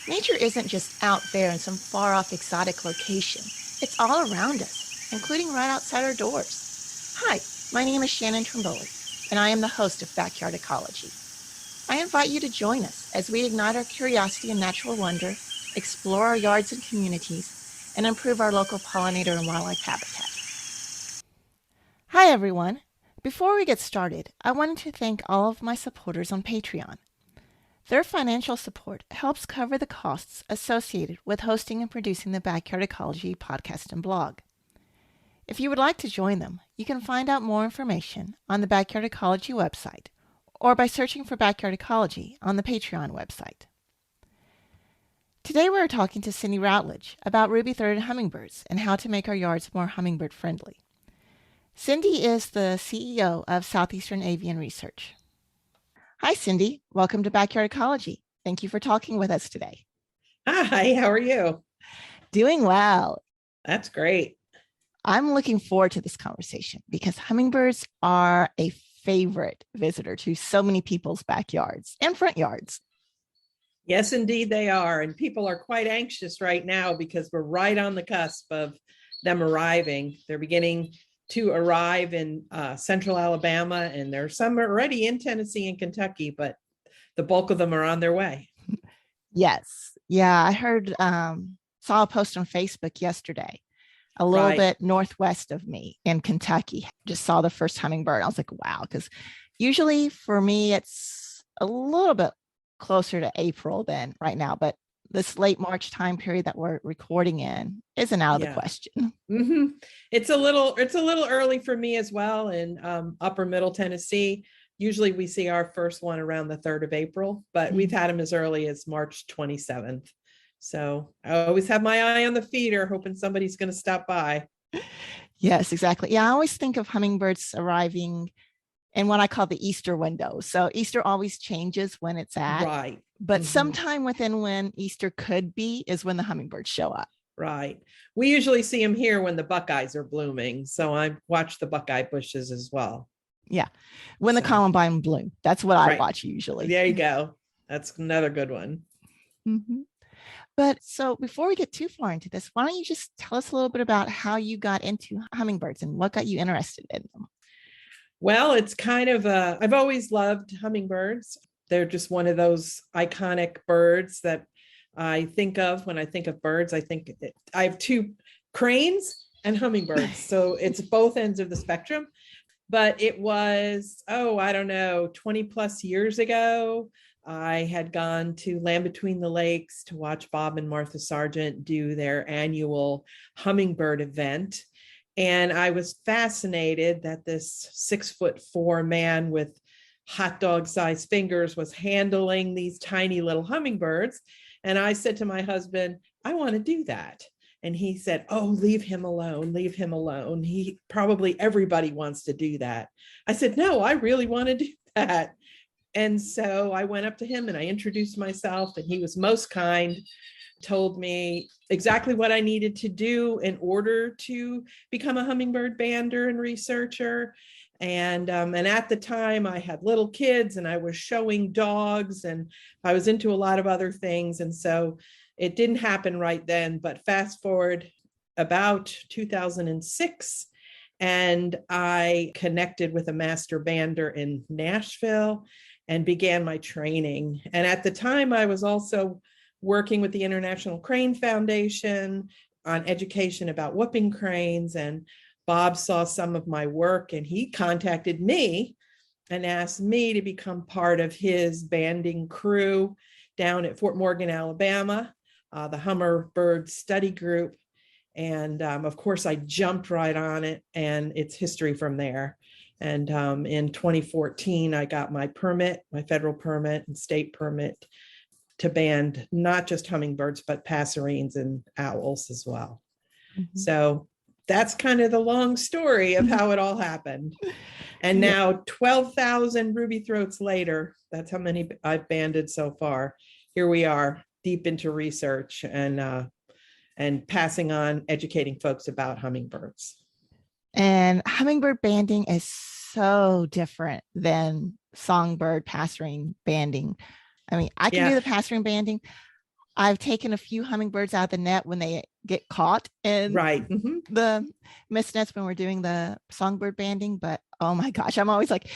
Nature isn't just out there in some far-off exotic location. It's all around us, including right outside our doors. Hi, my name is Shannon Trimboli, and I am the host of Backyard Ecology. I invite you to join us as we ignite our curiosity and natural wonder, explore our yards and communities, and improve our local pollinator and wildlife habitat. Hi, everyone. Before we get started, I wanted to thank all of my supporters on Patreon. Their financial support helps cover the costs associated with hosting and producing the Backyard Ecology podcast and blog. If you would like to join them, you can find out more information on the Backyard Ecology website or by searching for Backyard Ecology on the Patreon website. Today we are talking to Cyndi Routledge about ruby-throated hummingbirds and how to make our yards more hummingbird friendly. Cyndi is the CEO of Southeastern Avian Research. Hi, Cyndi. Welcome to Backyard Ecology. Thank you for talking with us today. Hi, how are you? Doing well. That's great. I'm looking forward to this conversation because hummingbirds are a favorite visitor to so many people's backyards and front yards. Yes, indeed they are. And people are quite anxious right now because we're right on the cusp of them arriving. They're beginning to arrive in central Alabama, and there's some already in Tennessee and Kentucky, but the bulk of them are on their way. Yes. Yeah, I heard, saw a post on Facebook yesterday, a little bit northwest of me in Kentucky. Just saw the first hummingbird. I was like, wow, because usually for me, it's a little bit closer to April than right now, but this late March time period that we're recording in isn't out of the question. Mm-hmm. It's a little early for me as well in upper middle Tennessee. Usually we see our first one around the 3rd of April, but we've had them as early as March 27th. So I always have my eye on the feeder, hoping somebody's going to stop by. Yes, exactly. Yeah, I always think of hummingbirds arriving in what I call the Easter window. So Easter always changes when it's at. Right. But sometime within when Easter could be is when the hummingbirds show up. Right. We usually see them here when the buckeyes are blooming. So I watch the buckeye bushes as well. Yeah. When the columbine bloom. That's what I watch usually. There you go. That's another good one. Mm-hmm. But so before we get too far into this, why don't you just tell us a little bit about how you got into hummingbirds and what got you interested in them? Well, it's kind of I've always loved hummingbirds. They're just one of those iconic birds that I think of when I think of birds. I have two cranes and hummingbirds. So it's both ends of the spectrum. But it was, I don't know, 20 plus years ago. I had gone to Land Between the Lakes to watch Bob and Martha Sargent do their annual hummingbird event. And I was fascinated that this 6'4" man with hot dog sized fingers was handling these tiny little hummingbirds. And I said to my husband, I want to do that. And he said, oh, leave him alone. Leave him alone. Everybody wants to do that. I said, no, I really want to do that. And so I went up to him and I introduced myself, and he was most kind, told me exactly what I needed to do in order to become a hummingbird bander and researcher. And at the time I had little kids and I was showing dogs and I was into a lot of other things. And so it didn't happen right then, but fast forward about 2006, and I connected with a master bander in Nashville and began my training. And at the time I was also working with the International Crane Foundation on education about whooping cranes. And Bob saw some of my work and he contacted me and asked me to become part of his banding crew down at Fort Morgan, Alabama, the Hummingbird Study Group. And of course, I jumped right on it, and it's history from there. And in 2014, I got my permit, my federal permit and state permit to band not just hummingbirds, but passerines and owls as well. Mm-hmm. So that's kind of the long story of how it all happened. And now 12,000 ruby throats later, that's how many I've banded so far. Here we are, deep into research and passing on, educating folks about hummingbirds. And hummingbird banding is so different than songbird passerine banding. I mean, I can do the passerine banding. I've taken a few hummingbirds out of the net when they get caught in Right. Mhm. the mist nets when we're doing the songbird banding. But oh my gosh, I'm always like,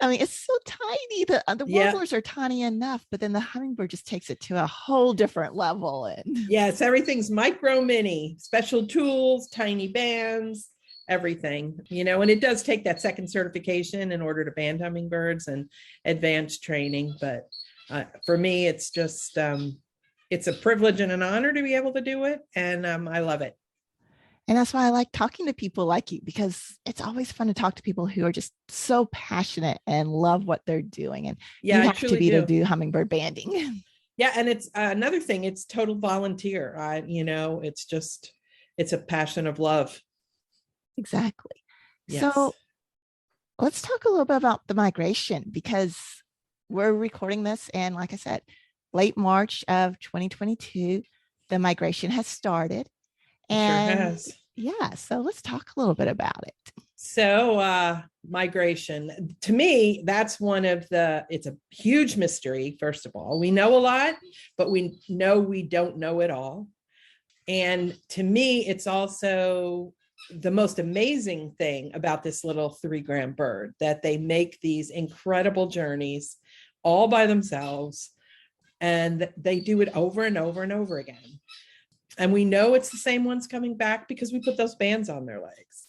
I mean, it's so tiny. The Yeah. warblers are tiny enough, but then the hummingbird just takes it to a whole different level. And Yes, everything's micro mini, special tools, tiny bands, everything, and it does take that second certification in order to band hummingbirds and advanced training. But for me, it's just, it's a privilege and an honor to be able to do it. And I love it. And that's why I like talking to people like you, because it's always fun to talk to people who are just so passionate and love what they're doing. And Yeah, you I have to truly be to do. do hummingbird banding. Yeah. And it's another thing, it's total volunteer. It's a passion of love. Exactly. Yes. So let's talk a little bit about the migration, because we're recording this. And like I said, late March of 2022, the migration has started. It sure And has. yeah, so let's talk a little bit about it. So migration, to me, that's it's a huge mystery. First of all, we know a lot, but we know we don't know it all. And to me, it's also the most amazing thing about this little 3-gram bird, that they make these incredible journeys all by themselves. And they do it over and over and over again. And we know it's the same ones coming back because we put those bands on their legs.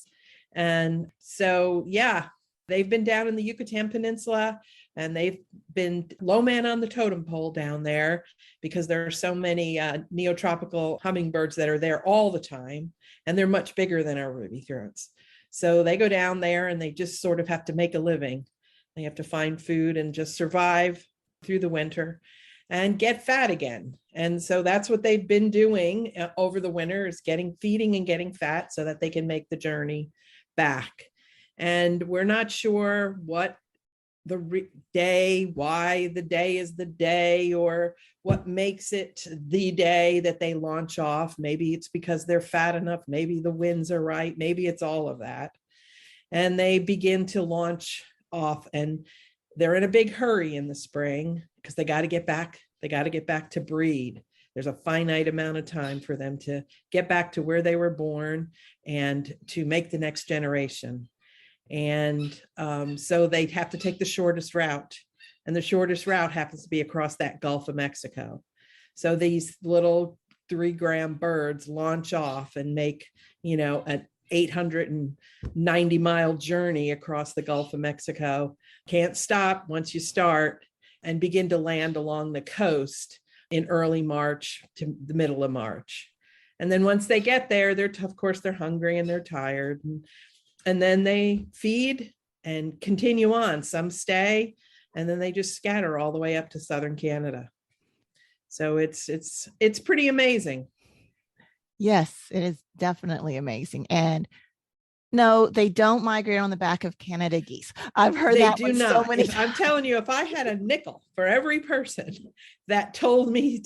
And so, yeah, they've been down in the Yucatan Peninsula, and they've been low man on the totem pole down there because there are so many neotropical hummingbirds that are there all the time. And they're much bigger than our ruby throats. So they go down there and they just sort of have to make a living. They have to find food and just survive through the winter and get fat again. And so that's what they've been doing over the winter, is feeding and getting fat so that they can make the journey back. And we're not sure what why the day is the day, or what makes it the day that they launch off. Maybe it's because they're fat enough. Maybe the winds are right. Maybe it's all of that. And they begin to launch off, and they're in a big hurry in the spring because they got to get back. They got to get back to breed. There's a finite amount of time for them to get back to where they were born and to make the next generation. And so they have to take the shortest route. And the shortest route happens to be across that Gulf of Mexico. So these little 3-gram birds launch off and make, an 890-mile journey across the Gulf of Mexico. Can't stop once you start, and begin to land along the coast in early March to the middle of March. And then once they get there, of course, they're hungry and they're tired. And then they feed and continue on. Some stay, and then they just scatter all the way up to southern Canada. So it's pretty amazing. Yes, it is definitely amazing. And no, they don't migrate on the back of Canada geese. I've heard that do not. So many times. I'm telling you, if I had a nickel for every person that tells me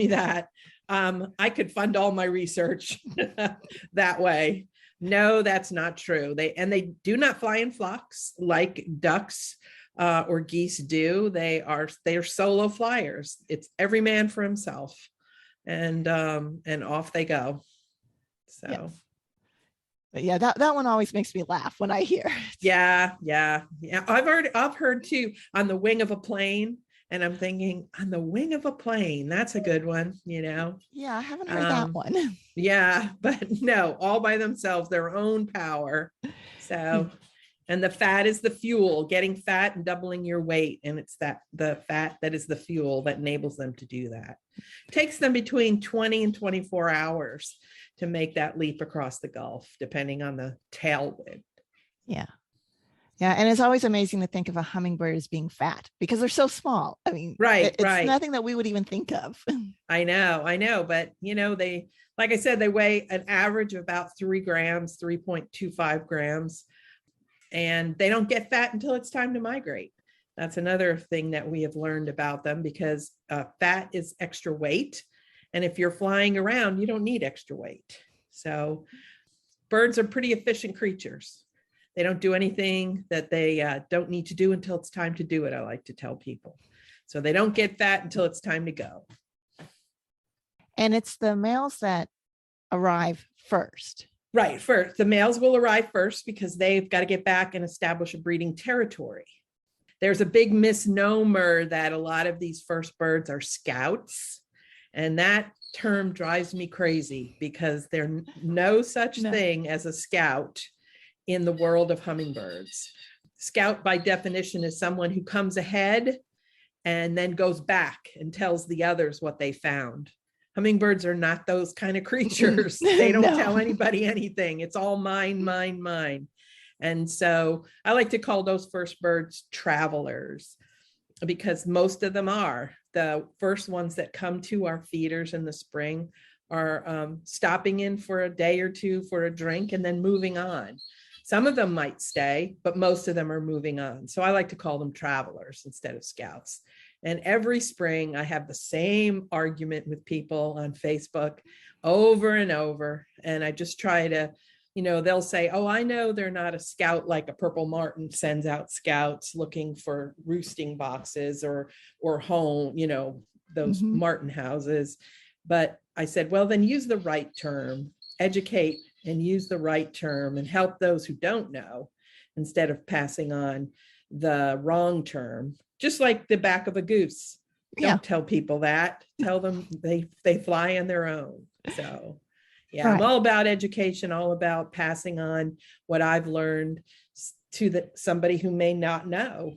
that, I could fund all my research that way. No, that's not true. They do not fly in flocks like ducks or geese do. They are solo flyers. It's every man for himself, and off they go. So. Yes. But yeah, that one always makes me laugh when I hear it. Yeah. I've heard too, on the wing of a plane, and I'm thinking, on the wing of a plane, that's a good one, Yeah, I haven't heard that one. Yeah, but no, all by themselves, their own power. So, and the fat is the fuel, getting fat and doubling your weight. And it's the fat that is the fuel that enables them to do that. It takes them between 20 and 24 hours to make that leap across the Gulf, depending on the tailwind. Yeah. Yeah. And it's always amazing to think of a hummingbird as being fat because they're so small. I mean, it's nothing that we would even think of. I know. But, they, like I said, they weigh an average of about 3 grams, 3.25 grams, and they don't get fat until it's time to migrate. That's another thing that we have learned about them, because fat is extra weight. And if you're flying around, you don't need extra weight. So birds are pretty efficient creatures. They don't do anything that they don't need to do until it's time to do it, I like to tell people. So they don't get fat until it's time to go. And it's the males that arrive first. Right. First, the males will arrive first because they've got to get back and establish a breeding territory. There's a big misnomer that a lot of these first birds are scouts. And that term drives me crazy because there's no such thing as a scout in the world of hummingbirds. Scout, by definition, is someone who comes ahead and then goes back and tells the others what they found. Hummingbirds are not those kind of creatures. They don't tell anybody anything. It's all mine, mine, mine. And so I like to call those first birds travelers, because most of them are. The first ones that come to our feeders in the spring are stopping in for a day or two for a drink and then moving on. Some of them might stay, but most of them are moving on. So I like to call them travelers instead of scouts. And every spring I have the same argument with people on Facebook over and over. And I just try to, they'll say, oh, I know they're not a scout like a purple martin sends out scouts looking for roosting boxes or home, those martin houses. But I said, well, then use the right term, educate and use the right term and help those who don't know instead of passing on the wrong term. Just like the back of a goose. Don't tell people that. Tell them they fly on their own. So yeah, right. I'm all about education, all about passing on what I've learned to somebody who may not know,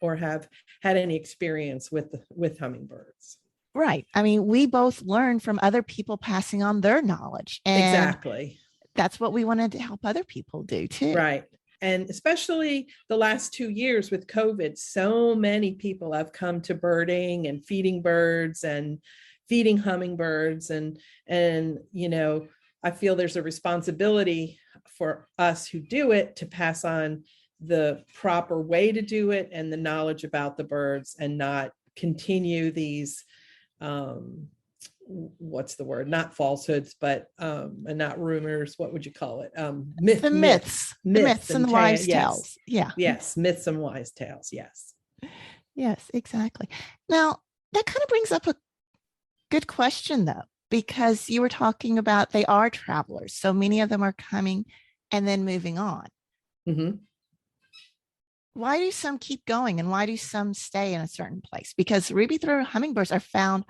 or have had any experience with hummingbirds. Right. I mean, we both learn from other people passing on their knowledge. And exactly. That's what we wanted to help other people do too. Right. And especially the last 2 years with COVID, so many people have come to birding and feeding birds and feeding hummingbirds. And I feel there's a responsibility for us who do it to pass on the proper way to do it and the knowledge about the birds and not continue these, what's the word? Not falsehoods, but and not rumors. What would you call it? Myths and wise tales. Yeah. Yes. Myths and wise tales. Yes. Yes, exactly. Now that kind of brings up a good question though, because you were talking about they are travelers. So many of them are coming and then moving on. Mm-hmm. Why do some keep going and why do some stay in a certain place? Because ruby-throated hummingbirds are found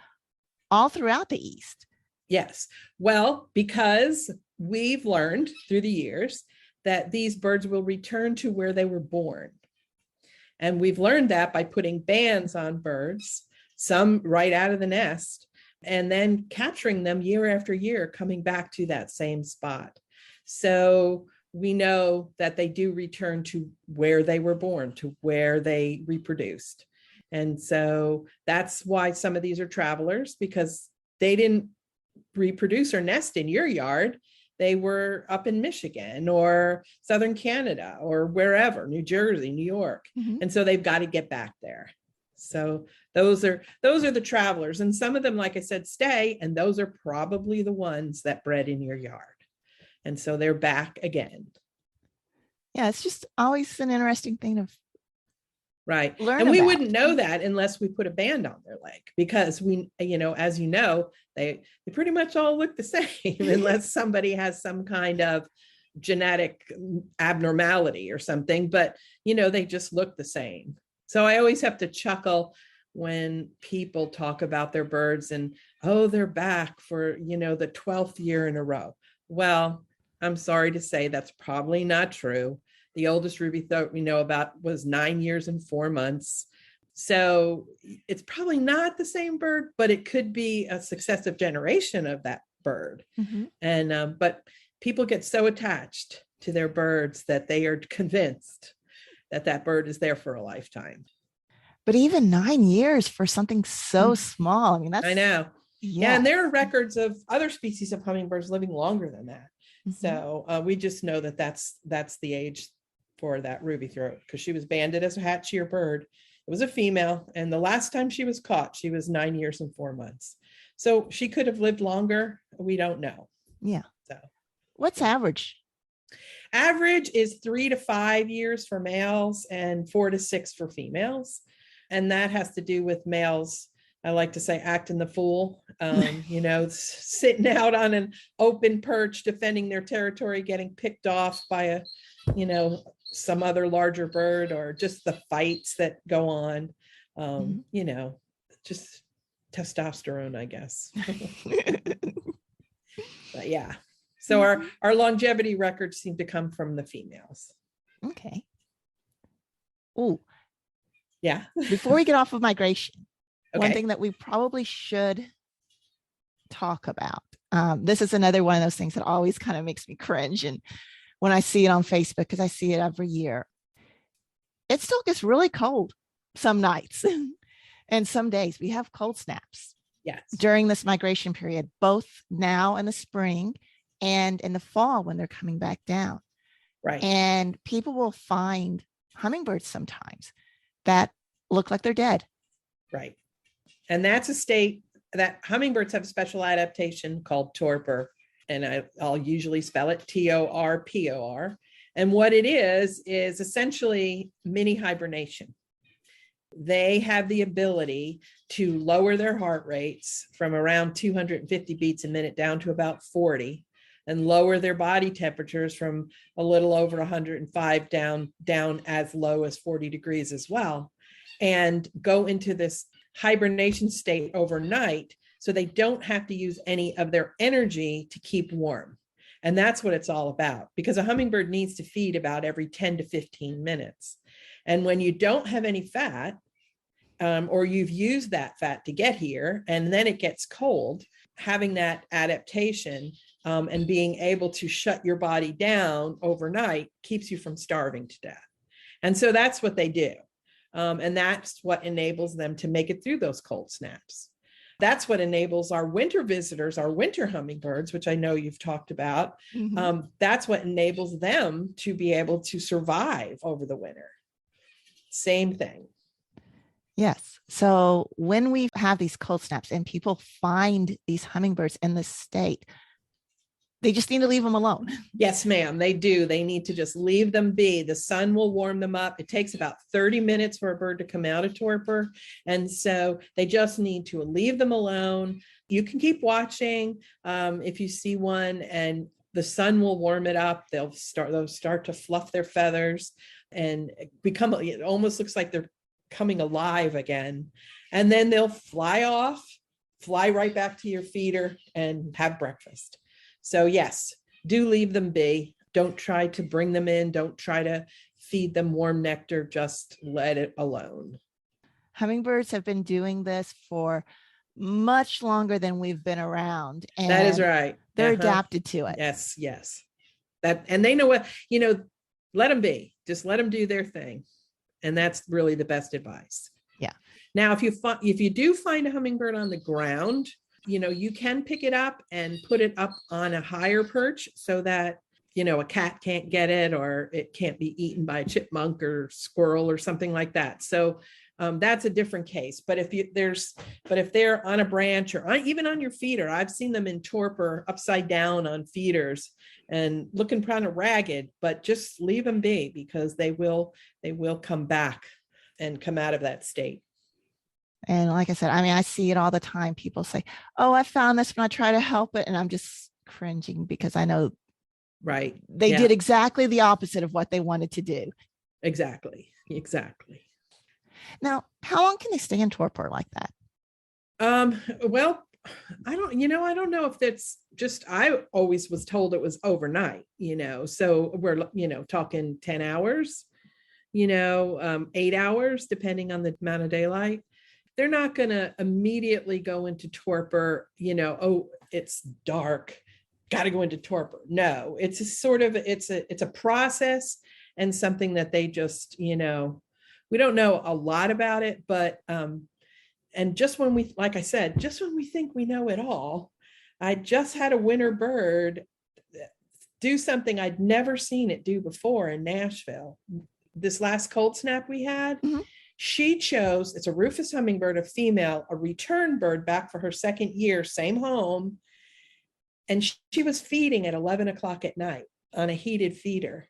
all throughout the East. Yes. Well, because we've learned through the years that these birds will return to where they were born. And we've learned that by putting bands on birds, some right out of the nest, and then capturing them year after year, coming back to that same spot. So we know that they do return to where they were born, to where they reproduced. And so that's why some of these are travelers, because they didn't reproduce or nest in your yard. They were up in Michigan or Southern Canada or wherever, New Jersey, New York. Mm-hmm. And so they've got to get back there. So those are the travelers. And some of them, like I said, stay. And those are probably the ones that bred in your yard. And so they're back again. Yeah, it's just always an interesting thing to right. And we wouldn't know that unless we put a band on their leg, because we, as you know, they pretty much all look the same unless somebody has some kind of genetic abnormality or something, but they just look the same. So I always have to chuckle when people talk about their birds and, oh, they're back for, the 12th year in a row. Well, I'm sorry to say that's probably not true. The oldest ruby throat we know about was 9 years and 4 months. So it's probably not the same bird, but it could be a successive generation of that bird. Mm-hmm. And but people get so attached to their birds that they are convinced that that bird is there for a lifetime. But even 9 years for something so small, I mean, I know. Yeah, and there are records of other species of hummingbirds living longer than that. Mm-hmm. So we just know that that's the age for that ruby throat, because she was banded as a hatchier bird. It was a female, and the last time she was caught, she was 9 years and 4 months. So she could have lived longer. We don't know. Yeah. So what's average? Average is 3 to 5 years for males and 4 to 6 for females. And that has to do with males I like to say acting the fool, sitting out on an open perch, defending their territory, getting picked off by some other larger bird, or just the fights that go on, just testosterone, I guess. But yeah. So our longevity records seem to come from the females. Okay. Oh, yeah. Before we get off of migration, okay. one thing that we probably should talk about. This is another one of those things that always kind of makes me cringe. And when I see it on Facebook, because I see it every year, it still gets really cold some nights and some days. We have cold snaps. Yes. During this migration period, both now in the spring and in the fall when they're coming back down. Right. And people will find hummingbirds sometimes that look like they're dead. Right. And that's a state that hummingbirds have a special adaptation called torpor. And I'll usually spell it Torpor. And what it is essentially mini hibernation. They have the ability to lower their heart rates from around 250 beats a minute down to about 40, and lower their body temperatures from a little over 105 down as low as 40 degrees as well, and go into this hibernation state overnight, so they don't have to use any of their energy to keep warm. And that's what it's all about, because a hummingbird needs to feed about every 10 to 15 minutes. And when you don't have any fat, or you've used that fat to get here, and then it gets cold, having that adaptation and being able to shut your body down overnight keeps you from starving to death. And so that's what they do. And that's what enables them to make it through those cold snaps. That's what enables our winter visitors, our winter hummingbirds, which I know you've talked about. Mm-hmm. That's what enables them to be able to survive over the winter. Same thing. Yes. So when we have these cold snaps and people find these hummingbirds in this state, they just need to leave them alone. Yes, ma'am, they do. They need to just leave them be. The sun will warm them up. It takes about 30 minutes for a bird to come out of torpor. And so they just need to leave them alone. You can keep watching if you see one, and the sun will warm it up. They'll start to fluff their feathers and become, it almost looks like they're coming alive again. And then they'll fly off, fly right back to your feeder and have breakfast. So yes, do leave them be. Don't try to bring them in. Don't try to feed them warm nectar. Just let it alone. Hummingbirds have been doing this for much longer than we've been around. And that is right. They're adapted to it. Yes, yes. And they know what, let them be. Just let them do their thing. And that's really the best advice. Yeah. Now, if you do find a hummingbird on the ground, you can pick it up and put it up on a higher perch so that, a cat can't get it, or it can't be eaten by a chipmunk or squirrel or something like that. So that's a different case. But if they're on a branch or even on your feeder, I've seen them in torpor upside down on feeders and looking kind of ragged, but just leave them be, because they will come back and come out of that state. And like I said, I see it all the time. People say, oh, I found this when I try to help it. And I'm just cringing because I know they did exactly the opposite of what they wanted to do. Exactly. Now, how long can they stay in torpor like that? Well, I don't know if that's just, I always was told it was overnight, so we're, talking 10 hours, 8 hours, depending on the amount of daylight. They're not going to immediately go into torpor, oh, it's dark, got to go into torpor. No, it's a sort of, it's a process and something that they just, we don't know a lot about it, but, and just when we, like I said, just when we think we know it all, I just had a winter bird do something I'd never seen it do before in Nashville. This last cold snap we had, mm-hmm. She chose, it's a Rufous hummingbird, a female, a return bird back for her second year, same home. And she was feeding at 11 o'clock at night on a heated feeder.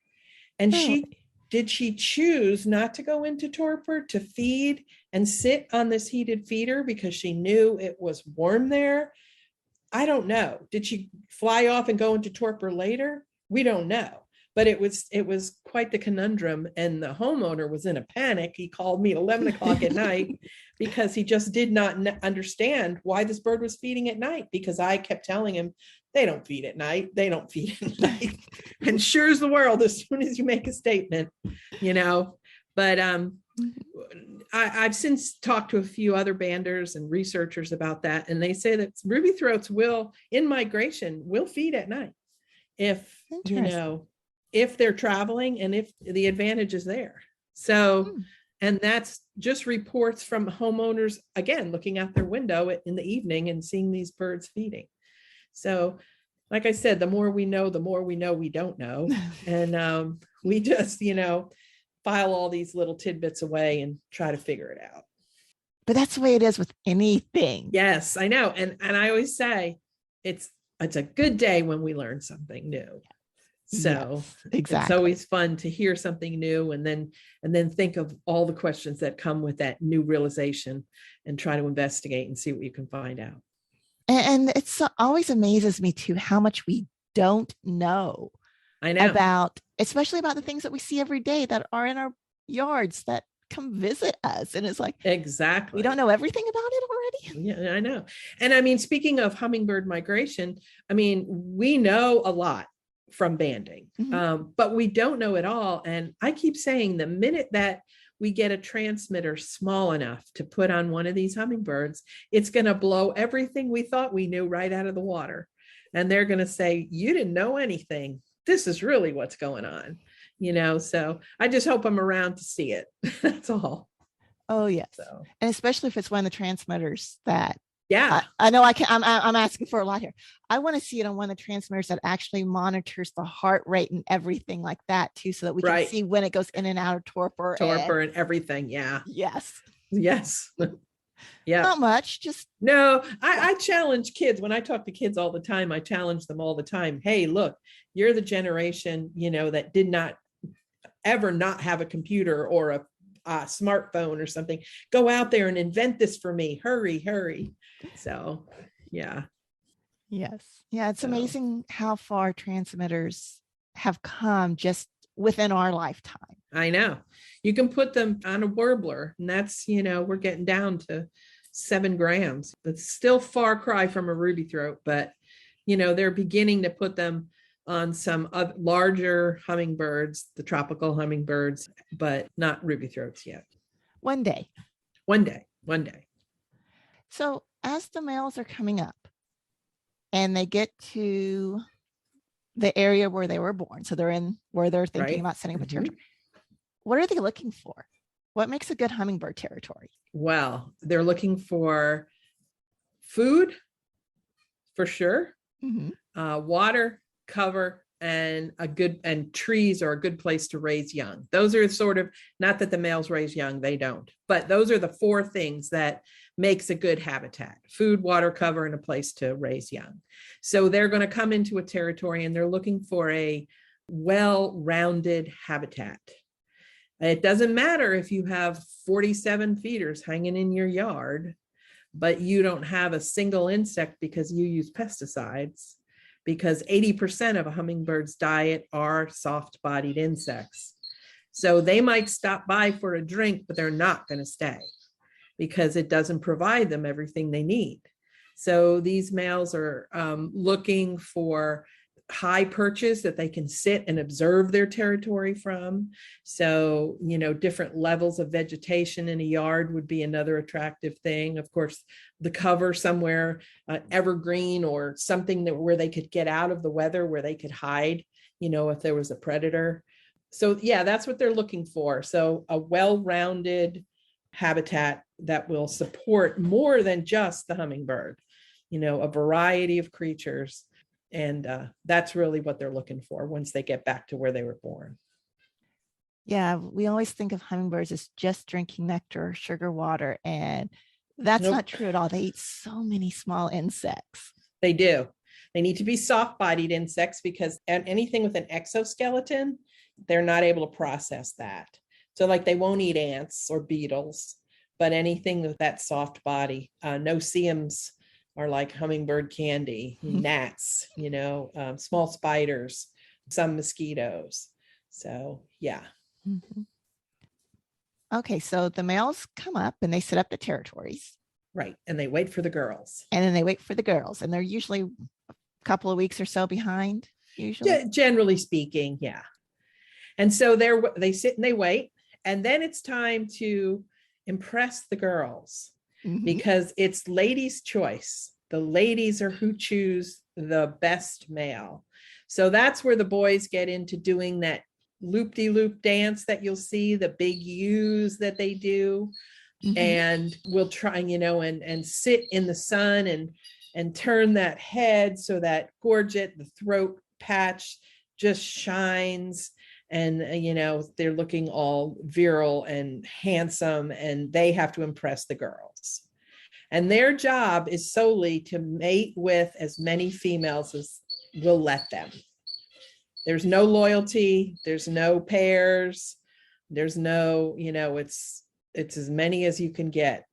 And she did she choose not to go into torpor to feed and sit on this heated feeder because she knew it was warm there? I don't know. Did she fly off and go into torpor later? We don't know. But it was quite the conundrum. And the homeowner was in a panic. He called me at 11 o'clock at night because he just did not understand why this bird was feeding at night, because I kept telling him, they don't feed at night. They don't feed at night. And sure as the world, as soon as you make a statement, but I've since talked to a few other banders and researchers about that. And they say that ruby throats in migration, will feed at night if they're traveling and if the advantage is there. So, and that's just reports from homeowners, again, looking out their window in the evening and seeing these birds feeding. So, like I said, the more we know we don't know. And we just, file all these little tidbits away and try to figure it out. But that's the way it is with anything. Yes, I know. And I always say it's a good day when we learn something new. So yes, exactly. It's always fun to hear something new and then think of all the questions that come with that new realization and try to investigate and see what you can find out. And it's always amazes me too how much we don't know. I know. Especially about the things that we see every day that are in our yards that come visit us. And it's like, exactly. We don't know everything about it already. Yeah, I know. And I mean, speaking of hummingbird migration, I mean, we know a lot from banding, but we don't know it all. And I keep saying the minute that we get a transmitter small enough to put on one of these hummingbirds, it's going to blow everything we thought we knew right out of the water. And they're going to say, you didn't know anything. This is really what's going on, so I just hope I'm around to see it. That's all. Oh, yes. So. And especially if it's one of the transmitters that, yeah, I know I'm asking for a lot here. I want to see it on one of the transmitters that actually monitors the heart rate and everything like that too, so that we can see when it goes in and out of torpor and everything. Yeah. Yes. Yeah. Not much. Just no, I challenge kids. When I talk to kids all the time, I challenge them all the time. Hey, look, you're the generation, that did not ever not have a computer or a smartphone or something. Go out there and invent this for me. Hurry. So, yeah. Yes. Yeah. It's amazing how far transmitters have come just within our lifetime. I know. You can put them on a warbler, and that's, we're getting down to 7 grams. That's still far cry from a ruby throat, but, they're beginning to put them on some larger hummingbirds, the tropical hummingbirds, but not ruby throats yet. One day. So as the males are coming up and they get to the area where they were born, so they're in where they're thinking about setting up a territory, what are they looking for? What makes a good hummingbird territory? Well, they're looking for food, for sure, water, cover, and trees are a good place to raise young. Those are sort of, not that the males raise young, they don't, but those are the 4 things that makes a good habitat: food, water, cover, and a place to raise young. So they're going to come into a territory and they're looking for a well-rounded habitat. It doesn't matter if you have 47 feeders hanging in your yard, but you don't have a single insect because you use pesticides, because 80% of a hummingbird's diet are soft-bodied insects. So they might stop by for a drink, but they're not going to stay because it doesn't provide them everything they need. So these males are looking for high perches that they can sit and observe their territory from. So, different levels of vegetation in a yard would be another attractive thing. Of course, the cover somewhere, evergreen or something where they could get out of the weather, where they could hide, if there was a predator. So yeah, that's what they're looking for. So a well-rounded habitat that will support more than just the hummingbird, a variety of creatures. And that's really what they're looking for once they get back to where they were born. Yeah, we always think of hummingbirds as just drinking nectar or sugar water, and that's not true at all. They eat so many small insects. They do. They need to be soft-bodied insects because anything with an exoskeleton, they're not able to process that. So like they won't eat ants or beetles, but anything with that soft body. No-see-ums are like hummingbird candy, gnats, small spiders, some mosquitoes. So yeah. Mm-hmm. Okay, so the males come up and they set up the territories. Right. And they wait for the girls. And then they wait for the girls. And they're usually a couple of weeks or so behind, usually. Generally speaking, yeah. And so they sit and they wait. And then it's time to impress the girls, because it's ladies' choice. The ladies are who choose the best male. So that's where the boys get into doing that loop-de-loop dance that you'll see, the big U's that they do. And we'll try, and sit in the sun and turn that head so that gorget, the throat patch just shines. And, they're looking all virile and handsome, and they have to impress the girls. And their job is solely to mate with as many females as will let them. There's no loyalty. There's no pairs. There's no, it's as many as you can get.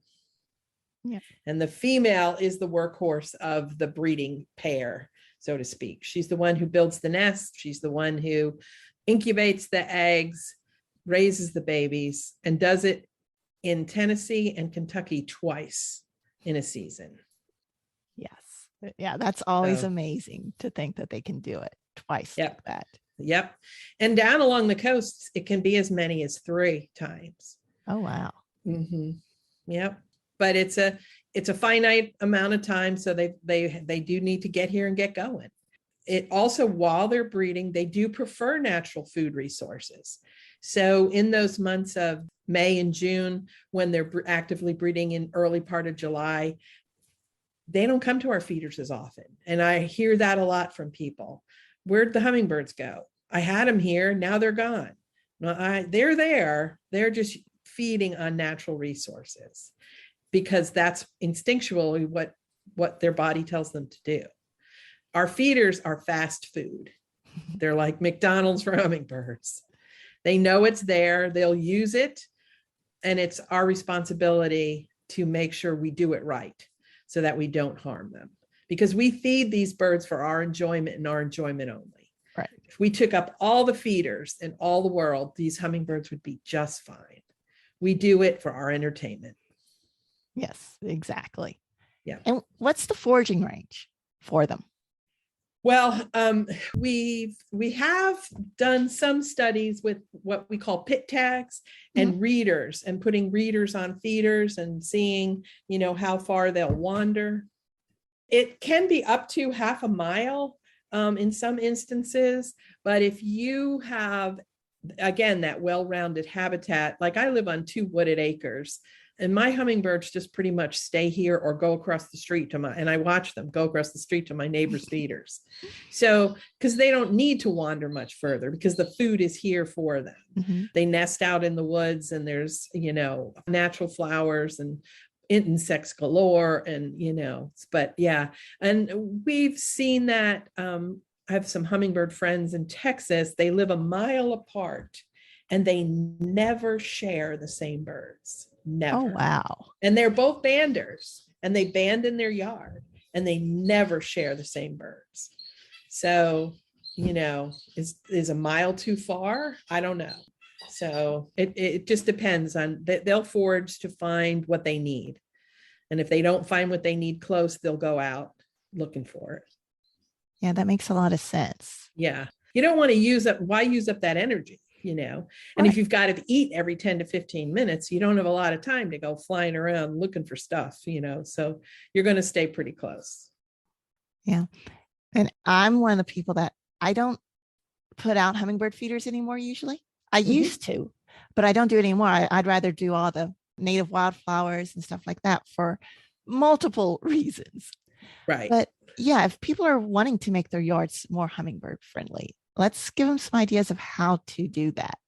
Yeah. And the female is the workhorse of the breeding pair, so to speak. She's the one who builds the nest. She's the one who incubates the eggs, raises the babies, and does it in Tennessee and Kentucky twice in a season. Yes. Yeah, that's always amazing to think that they can do it twice like that. Yep. And down along the coasts, it can be as many as 3 times. Oh, wow. Yep. But it's a finite amount of time. So they do need to get here and get going. It also, while they're breeding, they do prefer natural food resources. So in those months of May and June, when they're actively breeding in early part of July, they don't come to our feeders as often. And I hear that a lot from people. Where'd the hummingbirds go? I had them here. Now they're gone. No, they're there. They're just feeding on natural resources, because that's instinctually what their body tells them to do. Our feeders are fast food. They're like McDonald's for hummingbirds. They know it's there. They'll use it. And it's our responsibility to make sure we do it right so that we don't harm them, because we feed these birds for our enjoyment and our enjoyment only. Right. If we took up all the feeders in all the world, these hummingbirds would be just fine. We do it for our entertainment. Yes, exactly. Yeah. And what's the foraging range for them? Well, we have done some studies with what we call pit tags and readers, and putting readers on feeders and seeing, how far they'll wander. It can be up to half a mile in some instances, but if you have, again, that well-rounded habitat, like I live on 2 wooded acres, and my hummingbirds just pretty much stay here or go across the street and I watch them go across the street to my neighbor's feeders. So, because they don't need to wander much further, because the food is here for them. They nest out in the woods, and there's, natural flowers and insects galore, and, but yeah. And we've seen that. I have some hummingbird friends in Texas. They live a mile apart, and they never share the same birds. Never. Oh, wow. And they're both banders, and they band in their yard, and they never share the same birds. So, is a mile too far? I don't know. So it just depends on, they'll forage to find what they need. And if they don't find what they need close, they'll go out looking for it. Yeah, that makes a lot of sense. Yeah. You don't want to use up that energy. And right. If you've got to eat every 10 to 15 minutes, you don't have a lot of time to go flying around looking for stuff, so you're going to stay pretty close. Yeah. And I'm one of the people that I don't put out hummingbird feeders anymore. Usually I used to, but I don't do it anymore. I'd rather do all the native wildflowers and stuff like that for multiple reasons. Right. But yeah, if people are wanting to make their yards more hummingbird friendly, let's give them some ideas of how to do that.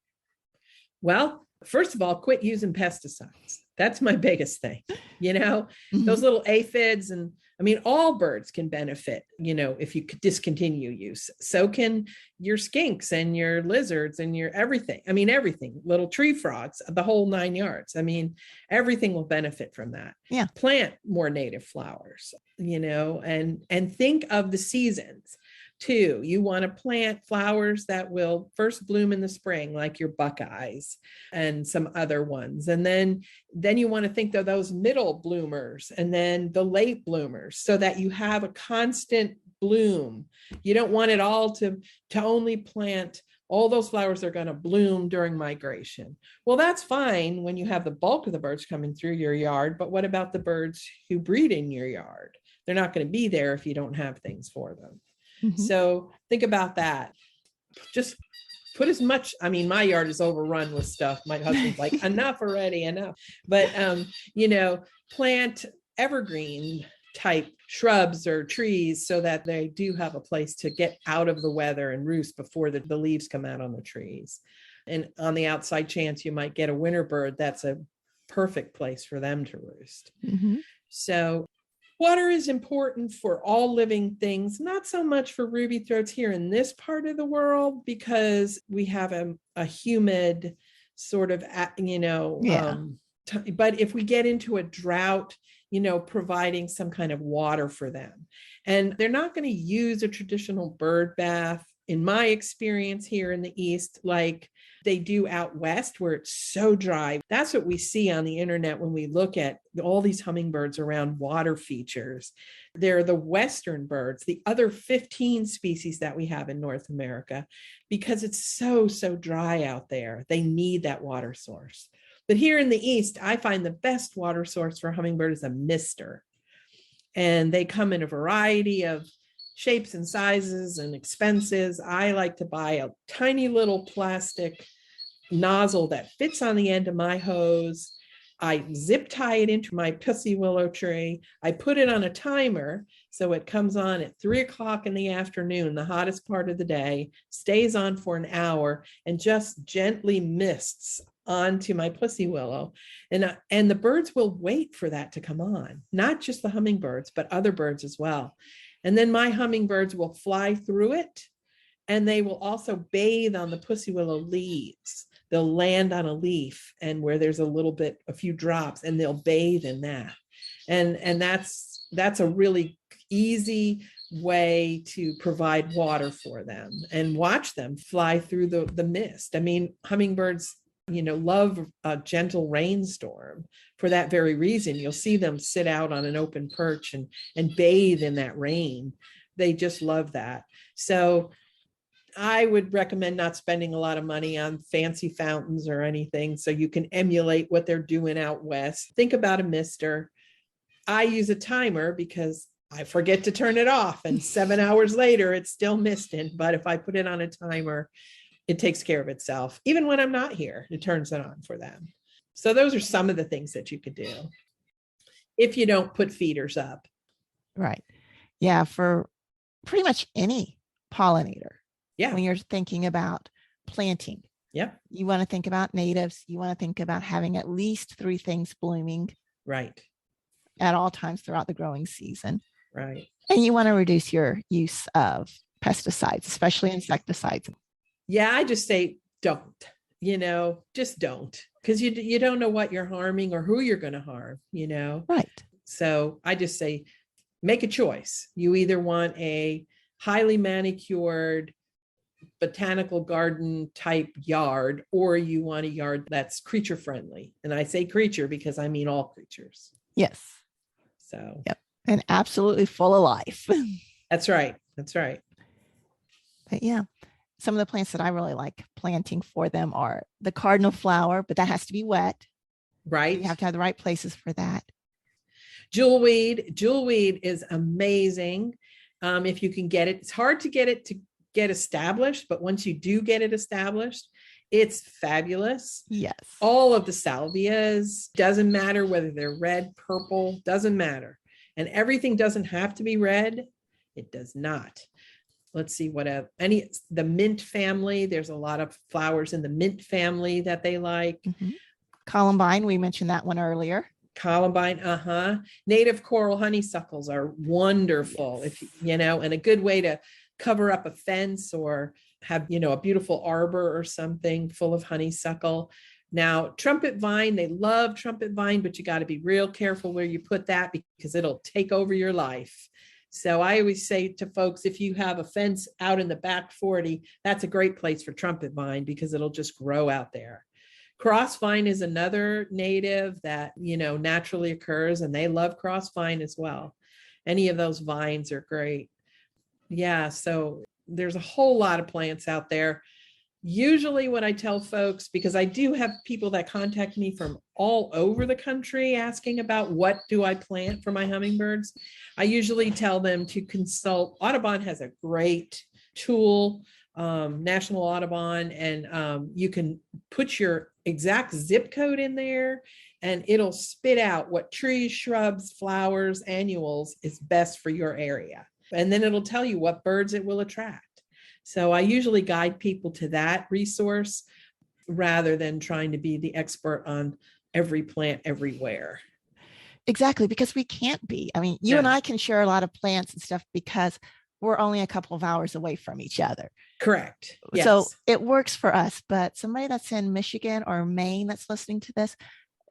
Well, first of all, quit using pesticides. That's my biggest thing. Those little aphids, and I mean, all birds can benefit, if you could discontinue use. So can your skinks and your lizards and your everything. I mean, everything, little tree frogs, the whole 9 yards. I mean, everything will benefit from that. Yeah. Plant more native flowers, and think of the seasons too. You want to plant flowers that will first bloom in the spring, like your buckeyes and some other ones. And then you want to think of those middle bloomers and then the late bloomers, so that you have a constant bloom. You don't want it all to only plant all those flowers that are going to bloom during migration. Well, that's fine when you have the bulk of the birds coming through your yard, but what about the birds who breed in your yard? They're not going to be there if you don't have things for them. So think about that. Just put as much, I mean, my yard is overrun with stuff. My husband's like, enough already, enough. But, plant evergreen type shrubs or trees so that they do have a place to get out of the weather and roost before the leaves come out on the trees. And on the outside chance you might get a winter bird, that's a perfect place for them to roost. So water is important for all living things, not so much for ruby throats here in this part of the world, because we have a humid sort of, but if we get into a drought, providing some kind of water for them. And they're not going to use a traditional bird bath, in my experience here in the East, like they do out west where it's so dry. That's what we see on the internet when we look at all these hummingbirds around water features. They're the Western birds, the other 15 species that we have in North America, because it's so dry out there. They need that water source. But here in the East, I find the best water source for hummingbird is a mister. And they come in a variety of shapes and sizes and expenses. I like to buy a tiny little plastic nozzle that fits on the end of my hose. I zip tie it into my pussy willow tree. I put it on a timer so it comes on at 3:00 in the afternoon, the hottest part of the day, stays on for an hour, and just gently mists onto my pussy willow. And the birds will wait for that to come on, not just the hummingbirds, but other birds as well. And then my hummingbirds will fly through it, and they will also bathe on the pussy willow leaves. They'll land on a leaf and where there's a few drops, and they'll bathe in that. And that's a really easy way to provide water for them, and watch them fly through the mist. I mean, hummingbirds, love a gentle rainstorm for that very reason. You'll see them sit out on an open perch and bathe in that rain. They just love that. So I would recommend not spending a lot of money on fancy fountains or anything, so you can emulate what they're doing out west. Think about a mister. I use a timer because I forget to turn it off, and 7 hours later it's still misting. But if I put it on a timer, it takes care of itself. Even when I'm not here, it turns it on for them. So those are some of the things that you could do if you don't put feeders up. Right. Yeah. For pretty much any pollinator. Yeah. When you're thinking about planting. Yep. You want to think about natives. You want to think about having at least 3 things blooming. Right. At all times throughout the growing season. Right. And you want to reduce your use of pesticides, especially insecticides. Yeah, I just say don't, just don't, because you don't know what you're harming or who you're going to harm, Right. So I just say, make a choice. You either want a highly manicured botanical garden type yard, or you want a yard that's creature friendly. And I say creature because I mean all creatures. Yes. So. Yep. And absolutely full of life. That's right. That's right. But yeah. Some of the plants that I really like planting for them are the cardinal flower, but that has to be wet. Right. You have to have the right places for that. Jewelweed is amazing. If you can get it, it's hard to get established, but once you do get it established, it's fabulous. Yes. All of the salvias, doesn't matter whether they're red, purple, doesn't matter. And everything doesn't have to be red. It does not. Let's see the mint family. There's a lot of flowers in the mint family that they like. Columbine, we mentioned that one earlier. Columbine, native coral honeysuckles are wonderful. Yes. If and a good way to cover up a fence or have a beautiful arbor or something full of honeysuckle. Now, Trumpetvine, they love Trumpetvine, but you got to be real careful where you put that because it'll take over your life. So I always say to folks, if you have a fence out in the back 40, that's a great place for Trumpetvine because it'll just grow out there. Crossvine is another native that, naturally occurs, and they love crossvine as well. Any of those vines are great. Yeah, so there's a whole lot of plants out there. Usually what I tell folks, because I do have people that contact me from all over the country asking about what do I plant for my hummingbirds, I usually tell them to consult. Audubon has a great tool, National Audubon, and you can put your exact zip code in there and it'll spit out what trees, shrubs, flowers, annuals is best for your area. And then it'll tell you what birds it will attract. So I usually guide people to that resource rather than trying to be the expert on every plant everywhere. Exactly, because we can't be. I mean, you and I can share a lot of plants and stuff because we're only a couple of hours away from each other. Correct. Yes. So it works for us, but somebody that's in Michigan or Maine that's listening to this,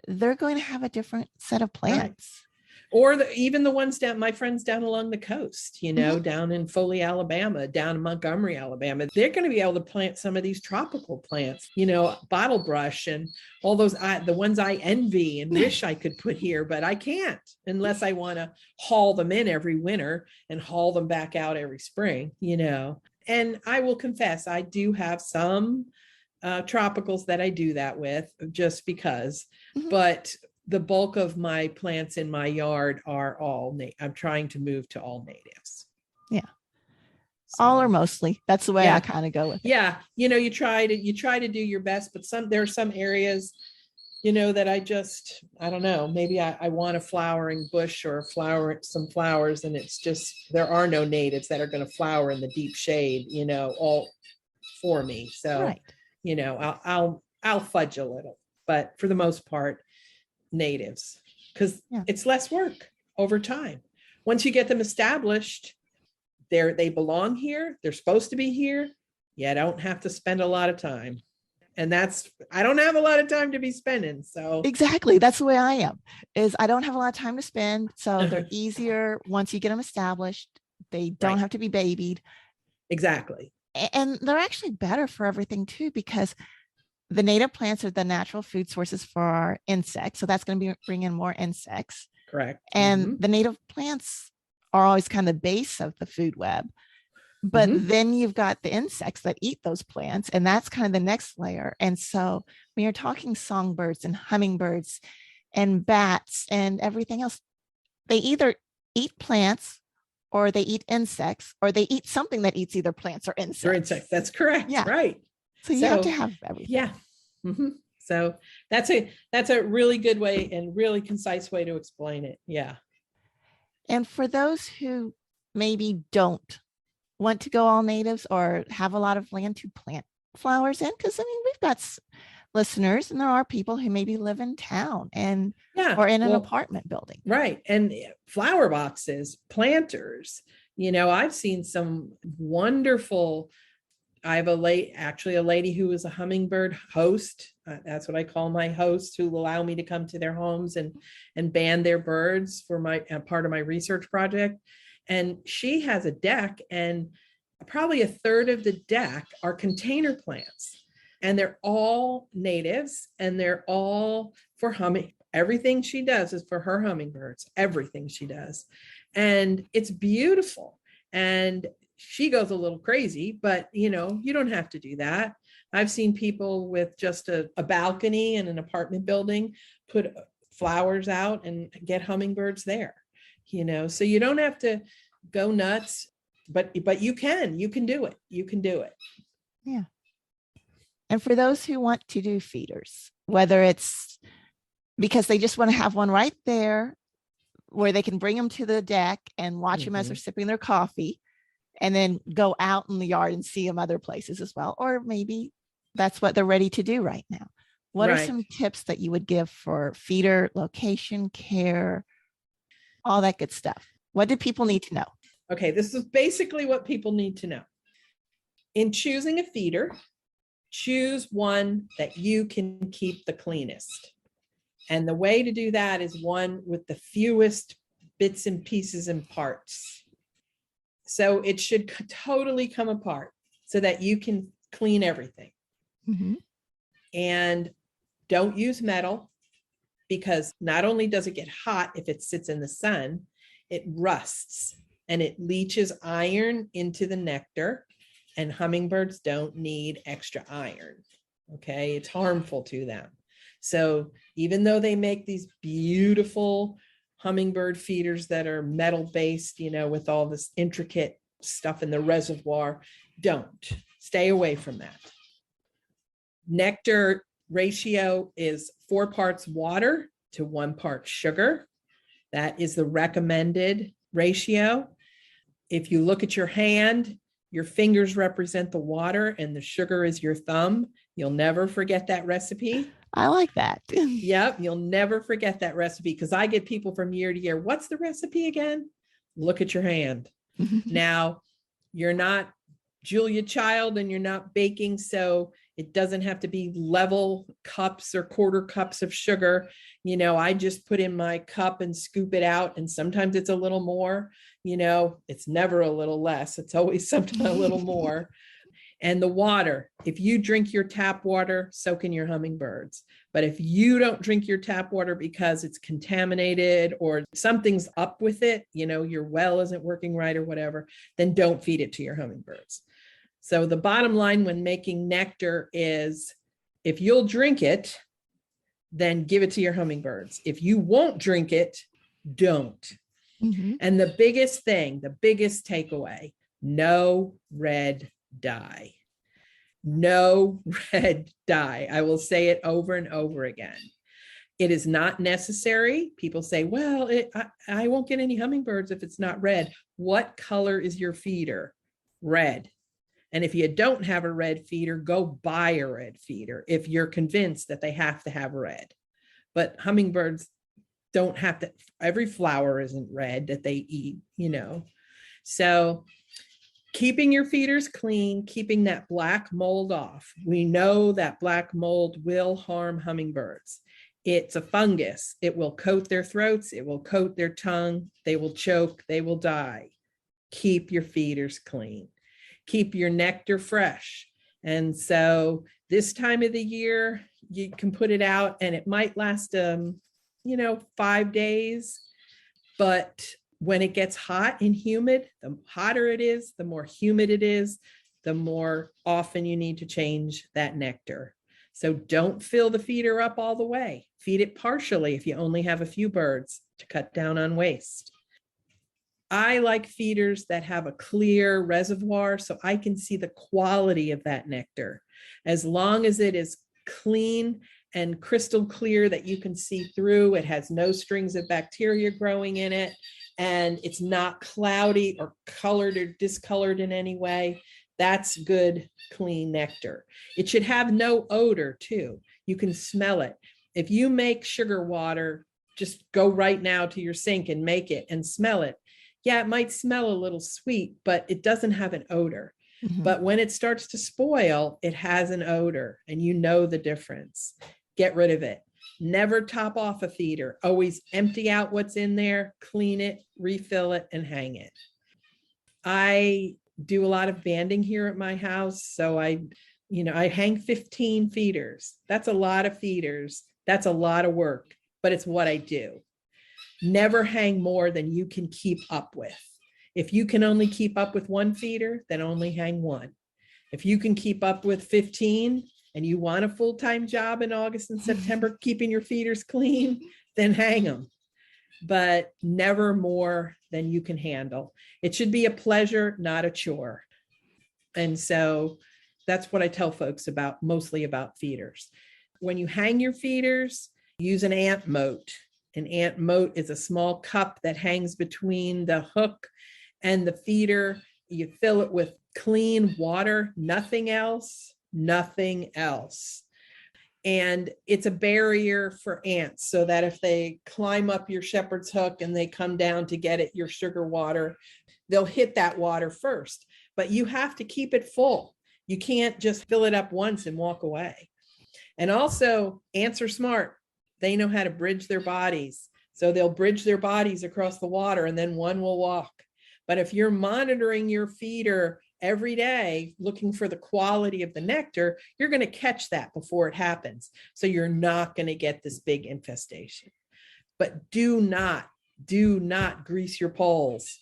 they're going to have a different set of plants. Right. Or even the ones down, my friends down along the coast, down in Foley, Alabama, down in Montgomery, Alabama, they're going to be able to plant some of these tropical plants, bottlebrush and all those, the ones I envy and wish I could put here, but I can't unless I want to haul them in every winter and haul them back out every spring, And I will confess, I do have some tropicals that I do that with just because, but the bulk of my plants in my yard are all I'm trying to move to all natives. Yeah. So, all or mostly. That's the way I kind of go with it. Yeah. You try to do your best, but there are some areas, that I don't know, maybe I want a flowering bush or some flowers. And it's just, there are no natives that are going to flower in the deep shade, all for me. So, right. I'll fudge a little, but for the most part, natives, because it's less work over time. Once you get them established, they belong here. They're supposed to be here. You don't have to spend a lot of time. And I don't have a lot of time to be spending. So exactly. That's the way I am, is I don't have a lot of time to spend. So they're easier once you get them established. They don't have to be babied. Exactly. And they're actually better for everything too, because the native plants are the natural food sources for our insects. So that's going to bring in more insects. Correct. And the native plants are always kind of the base of the food web. But then you've got the insects that eat those plants, and that's kind of the next layer. And so when you're talking songbirds and hummingbirds and bats and everything else, they either eat plants or they eat insects, or they eat something that eats either plants or insects. Or insects. That's correct. Yeah. Right. So you have to have everything. Yeah. So that's a really good way and really concise way to explain it. Yeah. And for those who maybe don't want to go all natives or have a lot of land to plant flowers in, because we've got listeners and there are people who maybe live in town and or in an apartment building. Right. And flower boxes, planters, I've seen some wonderful. I have a lady who is a hummingbird host. That's what I call my host, who will allow me to come to their homes and band their birds for my part of my research project. And she has a deck, and probably a third of the deck are container plants, and they're all natives, and they're all for everything she does is for her hummingbirds, everything she does. And it's beautiful. And she goes a little crazy, but you don't have to do that. I've seen people with just a balcony in an apartment building put flowers out and get hummingbirds there, so you don't have to go nuts, but you can do it. You can do it. Yeah. And for those who want to do feeders, whether it's because they just want to have one right there where they can bring them to the deck and watch them as they're sipping their coffee, and then go out in the yard and see them other places as well. Or maybe that's what they're ready to do right now. What are Right. some tips that you would give for feeder location, care, all that good stuff? What do people need to know? Okay, this is basically what people need to know. In choosing a feeder, choose one that you can keep the cleanest. And the way to do that is one with the fewest bits and pieces and parts. So it should totally come apart so that you can clean everything. Mm-hmm. And don't use metal, because not only does it get hot if it sits in the sun, it rusts and it leaches iron into the nectar, and hummingbirds don't need extra iron. Okay, it's harmful to them. So even though they make these beautiful hummingbird feeders that are metal based, with all this intricate stuff in the reservoir, don't. Stay away from that. Nectar ratio is 4 parts water to 1 part sugar. That is the recommended ratio. If you look at your hand, your fingers represent the water and the sugar is your thumb. You'll never forget that recipe. I like that. Yep, you'll never forget that recipe, because I get people from year to year, what's the recipe again? Look at your hand. Now, you're not Julia Child and you're not baking, so it doesn't have to be level cups or quarter cups of sugar. I just put in my cup and scoop it out, and sometimes it's a little more. It's never a little less. It's always sometimes a little more. And the water, if you drink your tap water, so can your hummingbirds. But if you don't drink your tap water because it's contaminated or something's up with it, your well isn't working right or whatever, then don't feed it to your hummingbirds. So the bottom line when making nectar is, if you'll drink it, then give it to your hummingbirds. If you won't drink it, don't. Mm-hmm. And the biggest thing, the biggest takeaway, no red dye. No red dye. I will say it over and over again. It is not necessary. People say, well, I won't get any hummingbirds if it's not red. What color is your feeder? Red. And if you don't have a red feeder, go buy a red feeder if you're convinced that they have to have red. But hummingbirds don't have to, every flower isn't red that they eat, So keeping your feeders clean, keeping that black mold off. We know that black mold will harm hummingbirds. It's a fungus. It will coat their throats. It will coat their tongue. They will choke. They will die. Keep your feeders clean. Keep your nectar fresh. And so this time of the year, you can put it out and it might last, 5 days. But when it gets hot and humid, the hotter it is, the more humid it is, the more often you need to change that nectar. So don't fill the feeder up all the way. Feed it partially if you only have a few birds to cut down on waste. I like feeders that have a clear reservoir so I can see the quality of that nectar. As long as it is clean and crystal clear that you can see through, it has no strings of bacteria growing in it, and it's not cloudy or colored or discolored in any way, that's good, clean nectar. It should have no odor too. You can smell it. If you make sugar water, just go right now to your sink and make it and smell it. Yeah, it might smell a little sweet, but it doesn't have an odor. Mm-hmm. But when it starts to spoil, it has an odor, and you know the difference. Get rid of it. Never top off a feeder. Always empty out what's in there, clean it, refill it, and hang it. I do a lot of banding here at my house. So I hang 15 feeders. That's a lot of feeders. That's a lot of work, but it's what I do. Never hang more than you can keep up with. If you can only keep up with 1 feeder, then only hang 1. If you can keep up with 15 and you want a full-time job in August and September, keeping your feeders clean, then hang them. But never more than you can handle. It should be a pleasure, not a chore. And so that's what I tell folks about, mostly about feeders. When you hang your feeders, use an ant moat. An ant moat is a small cup that hangs between the hook and the feeder. You fill it with clean water, nothing else, nothing else. And it's a barrier for ants, so that if they climb up your shepherd's hook and they come down to get at your sugar water, they'll hit that water first. But you have to keep it full. You can't just fill it up once and walk away. And also, ants are smart. They know how to bridge their bodies. So they'll bridge their bodies across the water and then one will walk. But if you're monitoring your feeder every day, looking for the quality of the nectar, you're going to catch that before it happens. So you're not going to get this big infestation. But do not grease your poles.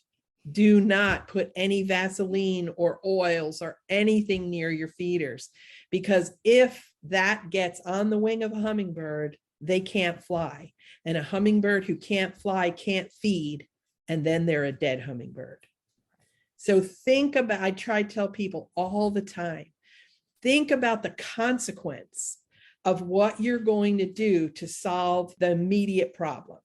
Do not put any Vaseline or oils or anything near your feeders, because if that gets on the wing of a hummingbird, they can't fly. And a hummingbird who can't fly can't feed, and then they're a dead hummingbird. So think about, I try to tell people all the time, think about the consequence of what you're going to do to solve the immediate problem.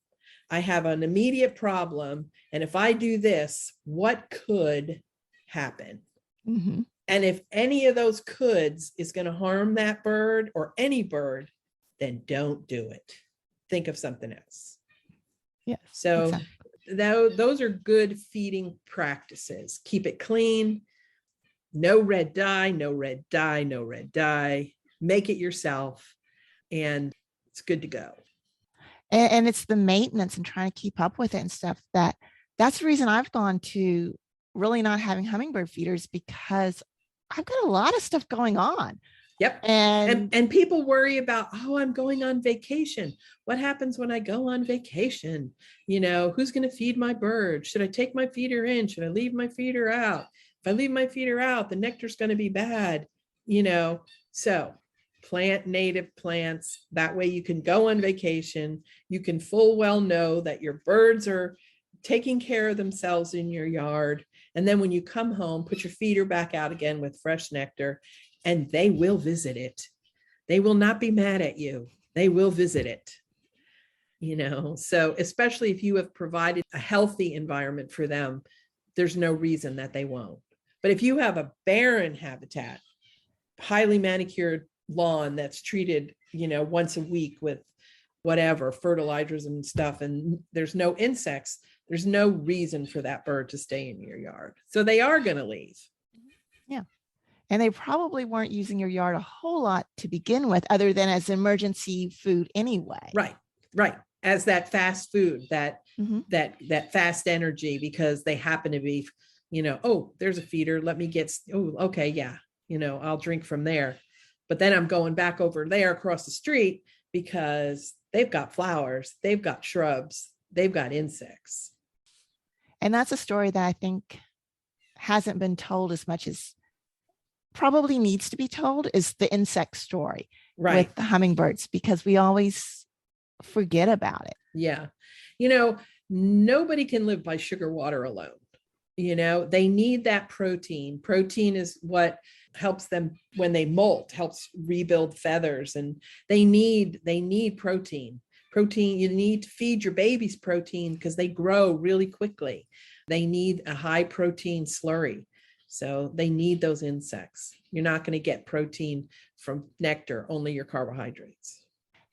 I have an immediate problem, and if I do this, what could happen? Mm-hmm. And if any of those coulds is going to harm that bird or any bird, then don't do it. Think of something else. Yeah. So exactly. those are good feeding practices. Keep it clean. No red dye, no red dye, no red dye. Make it yourself, and it's good to go. And it's the maintenance and trying to keep up with it and stuff that's the reason I've gone to really not having hummingbird feeders, because I've got a lot of stuff going on. Yep. And people worry about, oh, I'm going on vacation. What happens when I go on vacation? You know, who's going to feed my bird? Should I take my feeder in? Should I leave my feeder out? If I leave my feeder out, the nectar's going to be bad, you know. So plant native plants. That way you can go on vacation. You can full well know that your birds are taking care of themselves in your yard. And then when you come home, put your feeder back out again with fresh nectar, and they will visit it. They will not be mad at you. They will visit it. You know, so especially if you have provided a healthy environment for them, there's no reason that they won't. But if you have a barren habitat, highly manicured lawn that's treated, you know, once a week with whatever fertilizers and stuff, and there's no insects, there's no reason for that bird to stay in your yard. So they are going to leave. Yeah. And they probably weren't using your yard a whole lot to begin with, other than as emergency food anyway. Right. As that fast food, that mm-hmm. that fast energy, because they happen to be, you know, oh, there's a feeder. Let me get, oh, okay, yeah, you know, I'll drink from there. But then I'm going back over there across the street because they've got flowers, they've got shrubs, they've got insects. And that's a story that I think hasn't been told as much as probably needs to be told, is the insect story with the hummingbirds, because we always forget about it. Yeah. You know, nobody can live by sugar water alone. You know, they need that protein. Protein is what helps them when they molt, helps rebuild feathers, and they need protein. Protein, you need to feed your babies protein because they grow really quickly. They need a high protein slurry. So they need those insects. You're not going to get protein from nectar, only your carbohydrates.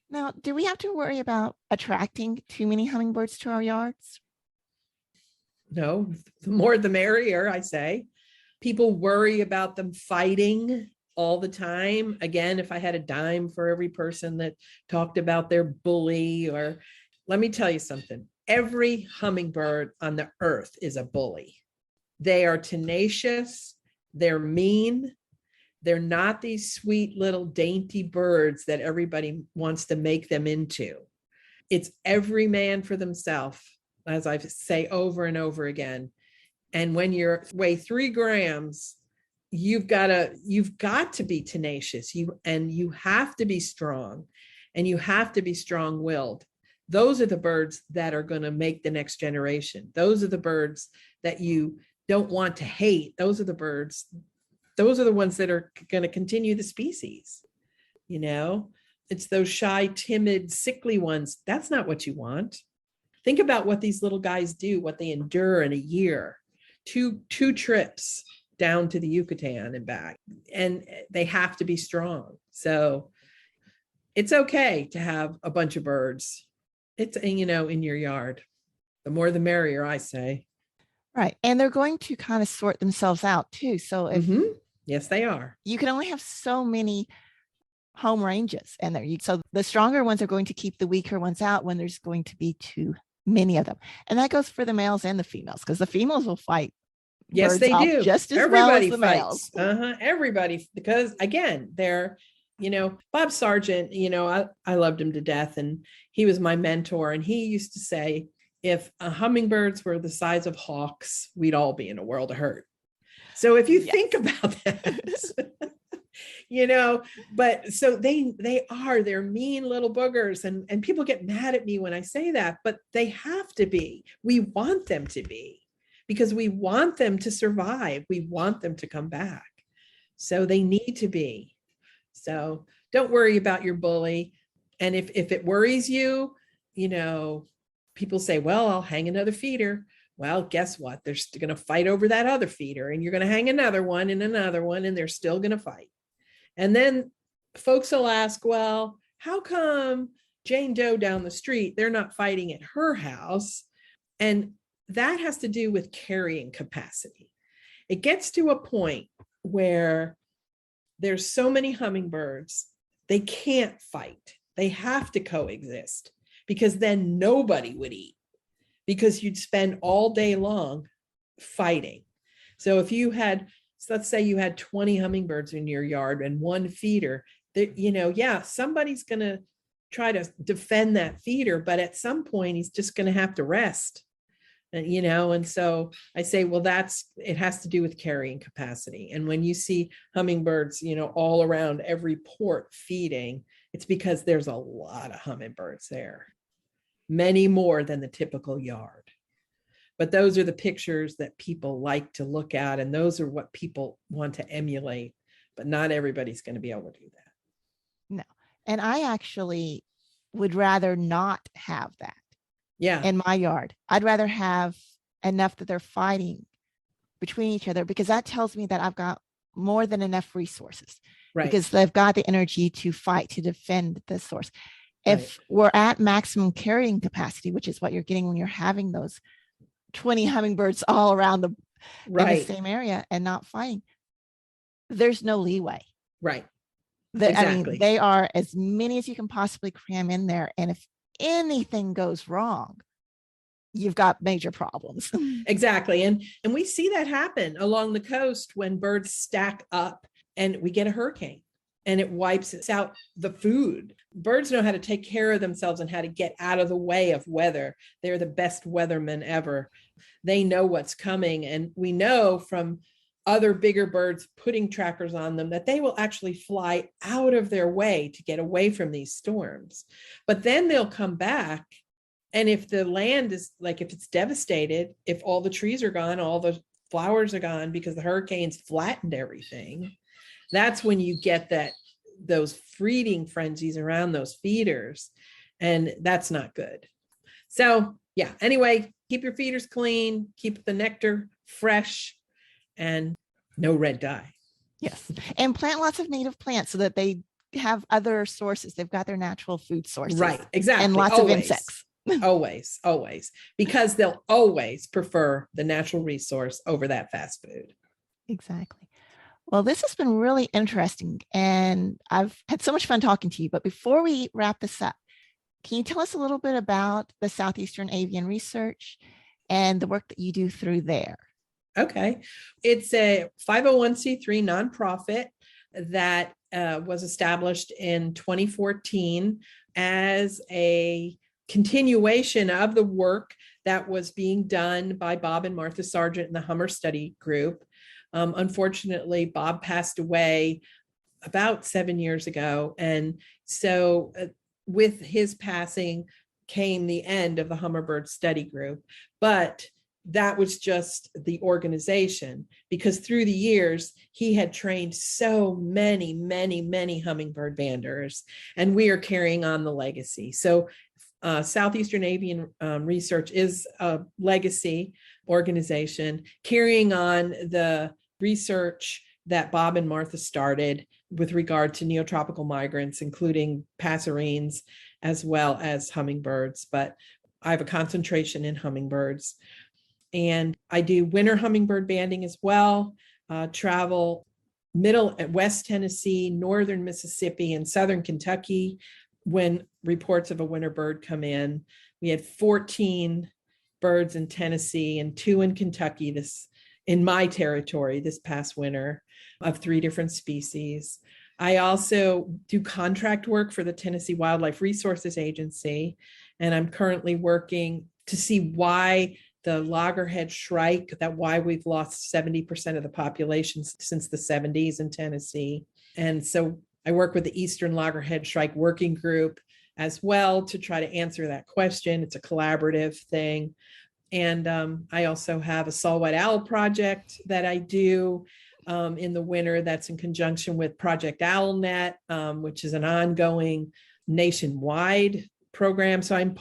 Now, do we have to worry about attracting too many hummingbirds to our yards? No, the more the merrier, I say. People worry about them fighting all the time. Again, if I had a dime for every person that talked about their bully, or let me tell you something, every hummingbird on the earth is a bully. They are tenacious, they're mean, they're not these sweet little dainty birds that everybody wants to make them into. It's every man for themselves, as I say over and over again. And when you weigh 3 grams, you've got to be tenacious. You have to be strong, and you have to be strong-willed. Those are the birds that are going to make the next generation. Those are the birds that you don't want to hate. Those are the ones that are going to continue the species. You know, it's those shy, timid, sickly ones. That's not what you want. Think about what these little guys do, what they endure in a year. Two trips down to the Yucatan and back, and they have to be strong. So It's okay to have a bunch of birds. It's, in your yard. The more the merrier, I say. Right. And they're going to kind of sort themselves out too. So if Yes, they are. you can only have so many home ranges and there, so the stronger ones are going to keep the weaker ones out when there's going to be too many of them. And that goes for the males and the females, because the females will fight Yes, birds they off do. just as Everybody well as the fights. males. Everybody, because again, they're, Bob Sargent, I loved him to death, and he was my mentor. And he used to say, if hummingbirds were the size of hawks, we'd all be in a world of hurt. So if you think about that, but so they're mean little boogers, and people get mad at me when I say that, but they have to be. We want them to be, because we want them to survive. We want them to come back. So they need to be. So don't worry about your bully. And if it worries you, people say, well, I'll hang another feeder. Well, guess what? They're going to fight over that other feeder, and you're going to hang another one, and they're still going to fight. And then folks will ask, well, how come Jane Doe down the street, they're not fighting at her house? And that has to do with carrying capacity. It gets to a point where there's so many hummingbirds, they can't fight. They have to coexist, because then nobody would eat, because you'd spend all day long fighting. So if you had, let's say you had 20 hummingbirds in your yard and one feeder, that, somebody's going to try to defend that feeder, but at some point he's just going to have to rest. And so I say, well, it has to do with carrying capacity. And when you see hummingbirds, all around every port feeding, it's because there's a lot of hummingbirds there, many more than the typical yard. But those are the pictures that people like to look at, and those are what people want to emulate, but not everybody's going to be able to do that. No. And I actually would rather not have that. Yeah. In my yard. I'd rather have enough that they're fighting between each other, because that tells me that I've got more than enough resources, right, because they've got the energy to fight, to defend the source. If we're at maximum carrying capacity, which is what you're getting when you're having those 20 hummingbirds all around in the same area and not fighting, there's no leeway. Right. Exactly. I mean, they are as many as you can possibly cram in there. And if anything goes wrong, you've got major problems. Exactly. And we see that happen along the coast when birds stack up and we get a hurricane and it wipes out the food. Birds know how to take care of themselves and how to get out of the way of weather. They're the best weathermen ever. They know what's coming. And we know from other bigger birds putting trackers on them that they will actually fly out of their way to get away from these storms. But then they'll come back. And if the land is if it's devastated, if all the trees are gone, all the flowers are gone because the hurricanes flattened everything, that's when you get those feeding frenzies around those feeders. And that's not good. So yeah, anyway, keep your feeders clean, keep the nectar fresh, and no red dye. Yes. And plant lots of native plants so that they have other sources. They've got their natural food sources. Right. Exactly. And lots of insects. Always. Because they'll always prefer the natural resource over that fast food. Exactly. Well, this has been really interesting, and I've had so much fun talking to you. But before we wrap this up, can you tell us a little bit about the Southeastern Avian Research and the work that you do through there? Okay. It's a 501c3 nonprofit that was established in 2014 as a continuation of the work that was being done by Bob and Martha Sargent in the Hummer Study Group. Unfortunately, Bob passed away about 7 years ago. And so with his passing came the end of the Hummingbird Study Group. But that was just the organization, because through the years, he had trained so many, many, many hummingbird banders, and we are carrying on the legacy. So Southeastern Avian Research is a legacy organization carrying on the research that Bob and Martha started with regard to neotropical migrants, including passerines as well as hummingbirds. But I have a concentration in hummingbirds. And I do winter hummingbird banding as well, travel middle and west Tennessee, northern Mississippi, and southern Kentucky when reports of a winter bird come in. We had 14 birds in Tennessee and 2 in Kentucky in my territory this past winter, of 3 different species. I also do contract work for the Tennessee Wildlife Resources Agency, and I'm currently working to see why the loggerhead shrike, why we've lost 70% of the population since the 70s in Tennessee. And so I work with the Eastern Loggerhead Shrike Working Group as well to try to answer that question. It's a collaborative thing. And I also have a saw-whet owl project that I do in the winter that's in conjunction with Project OwlNet, which is an ongoing nationwide program. So I'm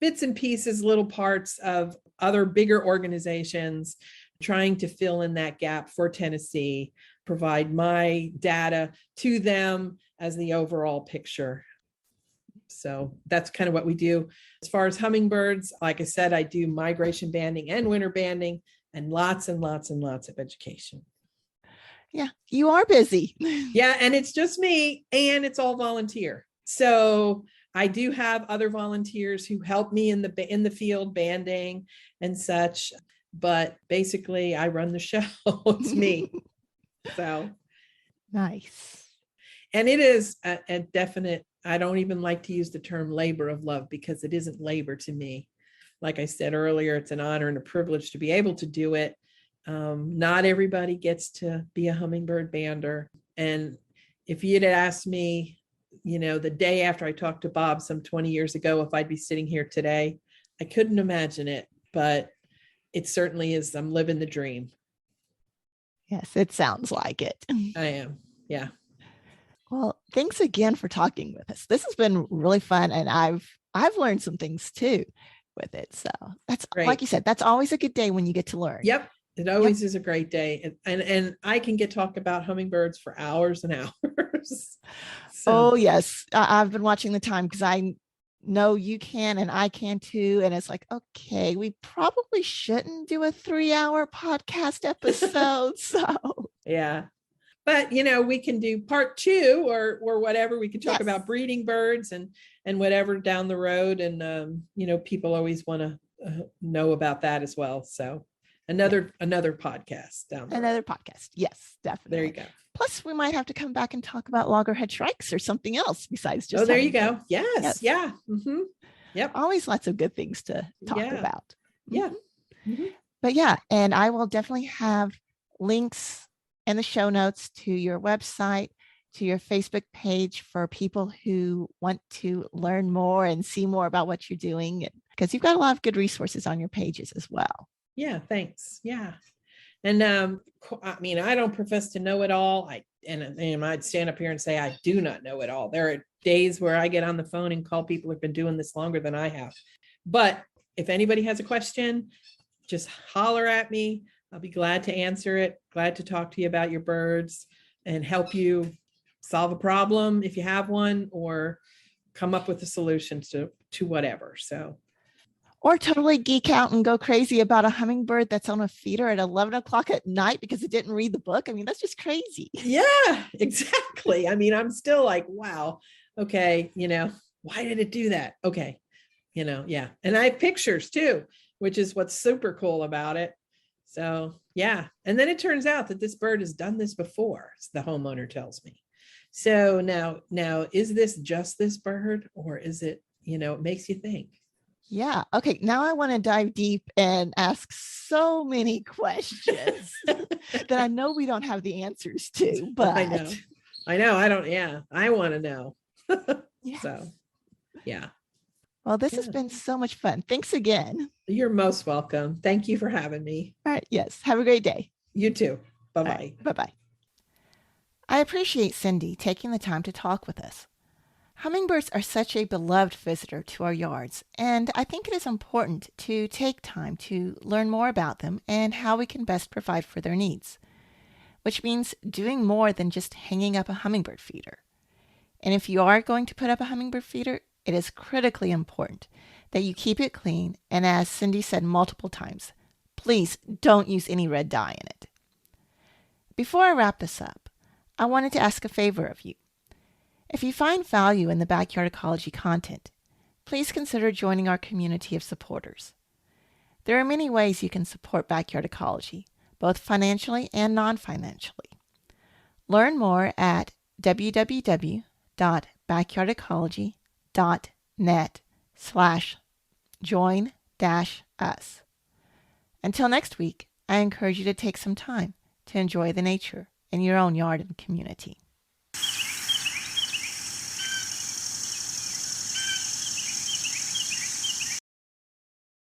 bits and pieces, little parts of other bigger organizations trying to fill in that gap for Tennessee, provide my data to them as the overall picture. So that's kind of what we do. As far as hummingbirds, like I said, I do migration banding and winter banding and lots and lots and lots of education. Yeah, you are busy. Yeah, and it's just me, and it's all volunteer. So I do have other volunteers who help me in the field banding and such, but basically I run the show. It's me. So nice. And it is a definite, I don't even like to use the term labor of love, because it isn't labor to me. Like I said earlier, it's an honor and a privilege to be able to do it. Not everybody gets to be a hummingbird bander. And if you'd asked me, the day after I talked to Bob some 20 years ago, if I'd be sitting here today, I couldn't imagine it, but it certainly is. I'm living the dream. Yes, it sounds like it. I am. Yeah. Well, thanks again for talking with us. This has been really fun, and I've learned some things too with it. So that's great. Like you said, that's always a good day when you get to learn. Yep. It always is a great day. And I can talk about hummingbirds for hours and hours. So. Oh, yes. I've been watching the time because I know you can and I can too. And it's like, okay, we probably shouldn't do a 3-hour podcast episode. So yeah. But, we can do part 2 or whatever. We can talk about breeding birds and whatever down the road. And, people always want to know about that as well. So another podcast down the road. Podcast. Yes, definitely. There you go. Plus, we might have to come back and talk about loggerhead shrikes or something else besides just. Oh, there you go. Yes. Yeah. Mm-hmm. Yep. Always lots of good things to talk about. Yeah. Mm-hmm. But yeah, and I will definitely have links in the show notes to your website, to your Facebook page for people who want to learn more and see more about what you're doing, because you've got a lot of good resources on your pages as well. Yeah, thanks. Yeah. And I don't profess to know it all. I'd stand up here and say I do not know it all. There are days where I get on the phone and call people who've been doing this longer than I have. But if anybody has a question, just holler at me. I'll be glad to answer it. Glad to talk to you about your birds and help you solve a problem if you have one, or come up with a solution to whatever. So. Or totally geek out and go crazy about a hummingbird that's on a feeder at 11 o'clock at night because it didn't read the book. I mean, that's just crazy. Yeah, exactly. I'm still like, wow, okay, why did it do that? Okay, yeah. And I have pictures too, which is what's super cool about it. So yeah. And then it turns out that this bird has done this before, the homeowner tells me. So now is this just this bird, or is it, it makes you think. Yeah. Okay. Now I want to dive deep and ask so many questions that I know we don't have the answers to, but I know. I don't. Yeah. I want to know. Yes. So, yeah. Well, this has been so much fun. Thanks again. You're most welcome. Thank you for having me. All right. Yes. Have a great day. You too. Bye-bye. Right, bye-bye. I appreciate Cyndi taking the time to talk with us. Hummingbirds are such a beloved visitor to our yards, and I think it is important to take time to learn more about them and how we can best provide for their needs. which means doing more than just hanging up a hummingbird feeder. And if you are going to put up a hummingbird feeder, it is critically important that you keep it clean, and as Cyndi said multiple times, please don't use any red dye in it. Before I wrap this up, I wanted to ask a favor of you. If you find value in the Backyard Ecology content, please consider joining our community of supporters. There are many ways you can support Backyard Ecology, both financially and non-financially. Learn more at www.backyardecology.net/join-us. Until next week, I encourage you to take some time to enjoy the nature in your own yard and community.